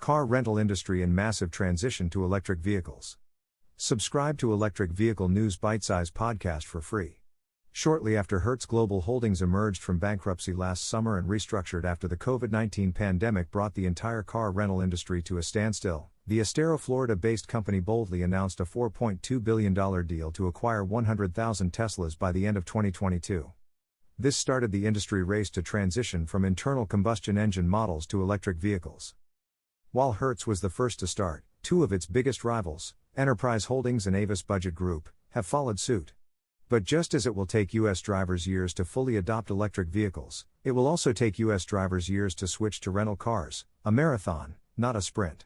Car rental industry in massive transition to electric vehicles. Subscribe to Electric Vehicle News Bitesize podcast for free. Shortly after Hertz Global Holdings emerged from bankruptcy last summer and restructured after the COVID-19 pandemic brought the entire car rental industry to a standstill, the Estero, Florida-based company boldly announced a $4.2 billion deal to acquire 100,000 Teslas by the end of 2022. This started the industry race to transition from internal combustion engine models to electric vehicles. While Hertz was the first to start, two of its biggest rivals, Enterprise Holdings and Avis Budget Group, have followed suit. But just as it will take U.S. drivers years to fully adopt electric vehicles, it will also take U.S. drivers years to switch to rental cars, a marathon, not a sprint.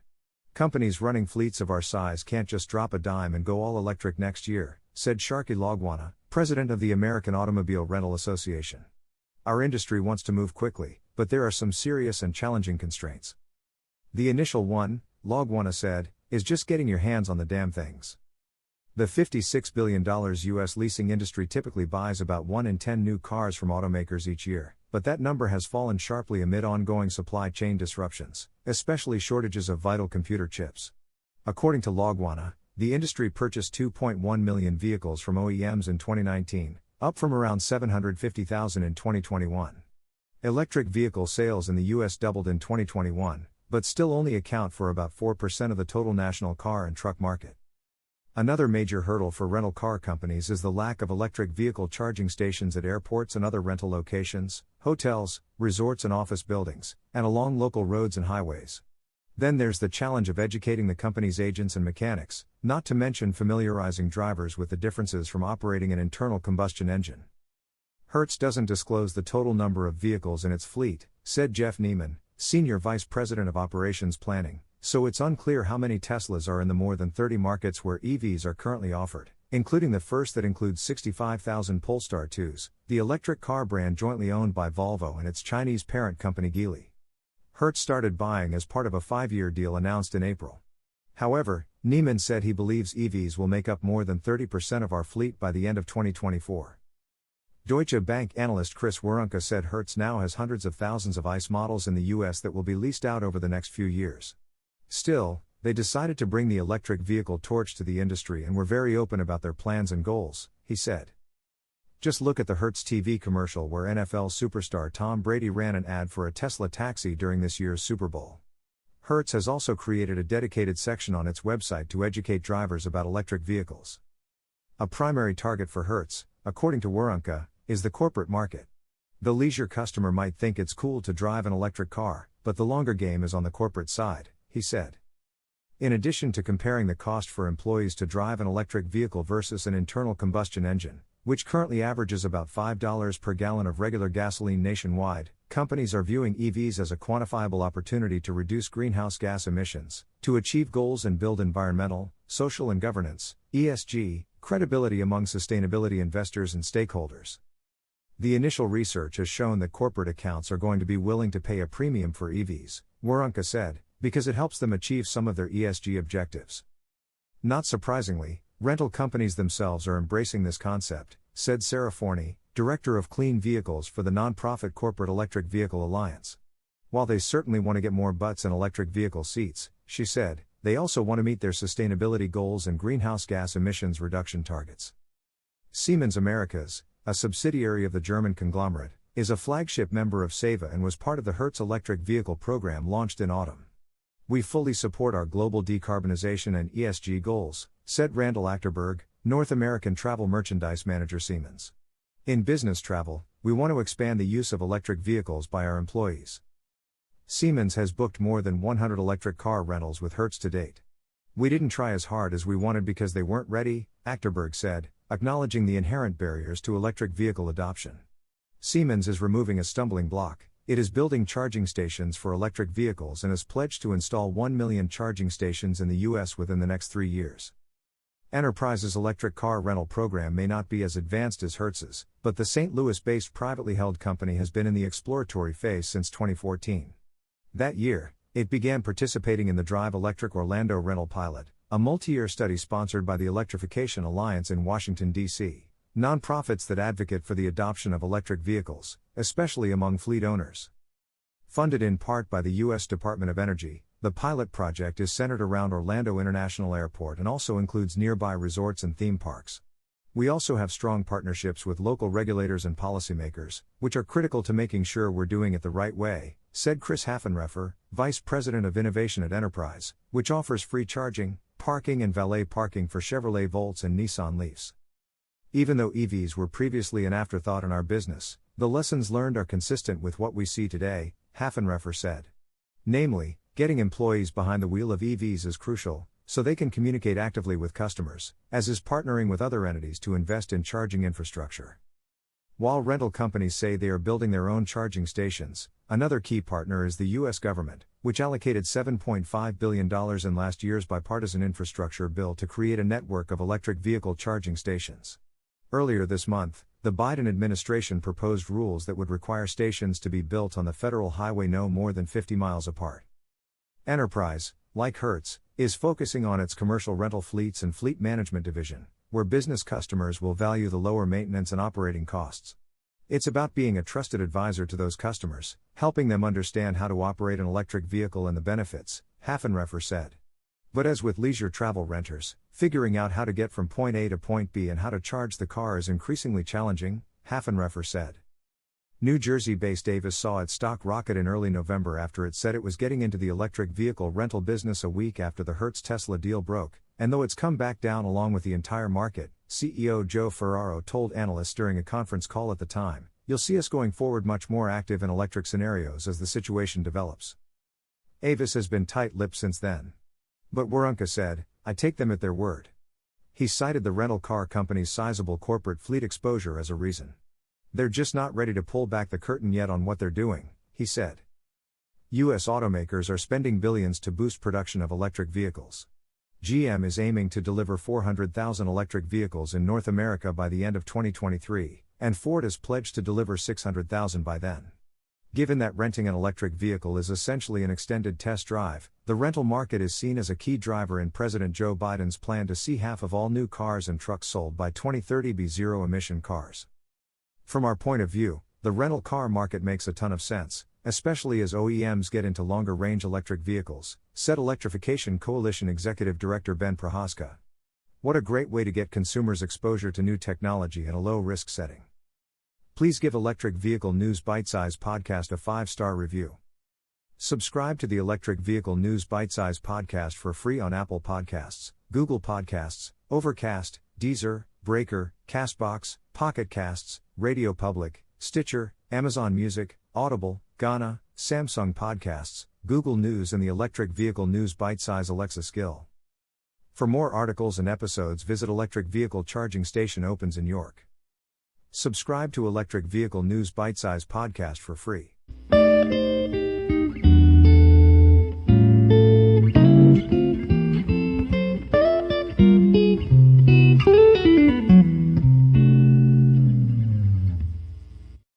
Companies running fleets of our size can't just drop a dime and go all electric next year, said Sharky Logwana, president of the American Automobile Rental Association. Our industry wants to move quickly, but there are some serious and challenging constraints. The initial one, Logwana said, is just getting your hands on the damn things. The $56 billion U.S. leasing industry typically buys about 1 in 10 new cars from automakers each year, but that number has fallen sharply amid ongoing supply chain disruptions, especially shortages of vital computer chips. According to Logwana, the industry purchased 2.1 million vehicles from OEMs in 2019, up from around 750,000 in 2021. Electric vehicle sales in the U.S. doubled in 2021, but still only account for about 4% of the total national car and truck market. Another major hurdle for rental car companies is the lack of electric vehicle charging stations at airports and other rental locations, hotels, resorts and office buildings, and along local roads and highways. Then there's the challenge of educating the company's agents and mechanics, not to mention familiarizing drivers with the differences from operating an internal combustion engine. Hertz doesn't disclose the total number of vehicles in its fleet, said Jeff Neiman, Senior Vice President of Operations Planning, so it's unclear how many Teslas are in the more than 30 markets where EVs are currently offered, including the first that includes 65,000 Polestar 2s, the electric car brand jointly owned by Volvo and its Chinese parent company Geely. Hertz started buying as part of a 5-year deal announced in April. However, Neiman said he believes EVs will make up more than 30% of our fleet by the end of 2024. Deutsche Bank analyst Chris Warunka said Hertz now has hundreds of thousands of ICE models in the U.S. that will be leased out over the next few years. Still, they decided to bring the electric vehicle torch to the industry and were very open about their plans and goals, he said. Just look at the Hertz TV commercial where NFL superstar Tom Brady ran an ad for a Tesla taxi during this year's Super Bowl. Hertz has also created a dedicated section on its website to educate drivers about electric vehicles. A primary target for Hertz, according to Warunka, is the corporate market. The leisure customer might think it's cool to drive an electric car, but the longer game is on the corporate side, he said. In addition to comparing the cost for employees to drive an electric vehicle versus an internal combustion engine, which currently averages about $5 per gallon of regular gasoline nationwide, companies are viewing EVs as a quantifiable opportunity to reduce greenhouse gas emissions, to achieve goals and build environmental, social and governance, ESG, credibility among sustainability investors and stakeholders. The initial research has shown that corporate accounts are going to be willing to pay a premium for EVs, Warunka said, because it helps them achieve some of their ESG objectives. Not surprisingly, rental companies themselves are embracing this concept, said Sarah Forney, director of clean vehicles for the nonprofit Corporate Electric Vehicle Alliance. While they certainly want to get more butts in electric vehicle seats, she said, they also want to meet their sustainability goals and greenhouse gas emissions reduction targets. Siemens Americas, a subsidiary of the German conglomerate, is a flagship member of SEVA and was part of the Hertz electric vehicle program launched in autumn. We fully support our global decarbonization and ESG goals, said Randall Achterberg, North American Travel Merchandise Manager Siemens. In business travel, we want to expand the use of electric vehicles by our employees. Siemens has booked more than 100 electric car rentals with Hertz to date. We didn't try as hard as we wanted because they weren't ready, Achterberg said, acknowledging the inherent barriers to electric vehicle adoption. Siemens is removing a stumbling block. It is building charging stations for electric vehicles and has pledged to install 1 million charging stations in the U.S. within the next 3 years. Enterprise's electric car rental program may not be as advanced as Hertz's, but the St. Louis-based privately held company has been in the exploratory phase since 2014. That year, it began participating in the Drive Electric Orlando rental pilot, a multi-year study sponsored by the Electrification Alliance in Washington, D.C., nonprofits that advocate for the adoption of electric vehicles, especially among fleet owners. Funded in part by the U.S. Department of Energy, The pilot project is centered around Orlando International Airport and also includes nearby resorts and theme parks. We also have strong partnerships with local regulators and policymakers, which are critical to making sure we're doing it the right way, said Chris Haffenreffer, Vice President of Innovation at Enterprise, which offers free charging, parking and valet parking for Chevrolet Volts and Nissan Leafs. Even though EVs were previously an afterthought in our business, the lessons learned are consistent with what we see today, Haffenreffer said. Namely, getting employees behind the wheel of EVs is crucial, so they can communicate actively with customers, as is partnering with other entities to invest in charging infrastructure. While rental companies say they are building their own charging stations, another key partner is the U.S. government, which allocated $7.5 billion in last year's bipartisan infrastructure bill to create a network of electric vehicle charging stations. Earlier this month, the Biden administration proposed rules that would require stations to be built on the federal highway no more than 50 miles apart. Enterprise, like Hertz, is focusing on its commercial rental fleets and fleet management division, where business customers will value the lower maintenance and operating costs. It's about being a trusted advisor to those customers, helping them understand how to operate an electric vehicle and the benefits, Haffenreffer said. But as with leisure travel renters, figuring out how to get from point A to point B and how to charge the car is increasingly challenging, Haffenreffer said. New Jersey-based Avis saw its stock rocket in early November after it said it was getting into the electric vehicle rental business a week after the Hertz-Tesla deal broke, and though it's come back down along with the entire market, CEO Joe Ferraro told analysts during a conference call at the time, "You'll see us going forward much more active in electric scenarios as the situation develops." Avis has been tight-lipped since then. But Waronker said, "I take them at their word." He cited the rental car company's sizable corporate fleet exposure as a reason. "They're just not ready to pull back the curtain yet on what they're doing," he said. U.S. automakers are spending billions to boost production of electric vehicles. GM is aiming to deliver 400,000 electric vehicles in North America by the end of 2023, and Ford has pledged to deliver 600,000 by then. Given that renting an electric vehicle is essentially an extended test drive, the rental market is seen as a key driver in President Joe Biden's plan to see half of all new cars and trucks sold by 2030 be zero-emission cars. From our point of view, the rental car market makes a ton of sense, especially as OEMs get into longer-range electric vehicles, said Electrification Coalition Executive Director Ben Prohaska. "What a great way to get consumers exposure to new technology in a low-risk setting." Please give Electric Vehicle News Bitesize podcast a 5-star review. Subscribe to the Electric Vehicle News Bitesize podcast for free on Apple Podcasts, Google Podcasts, Overcast, Deezer, Breaker, Castbox, Pocket Casts, Radio Public, Stitcher, Amazon Music, Audible, Gaana, Samsung Podcasts, Google News and the Electric Vehicle News Bitesize Alexa skill. For more articles and episodes visit Electric Vehicle Charging Station opens in York. Subscribe to Electric Vehicle News Bitesize podcast for free.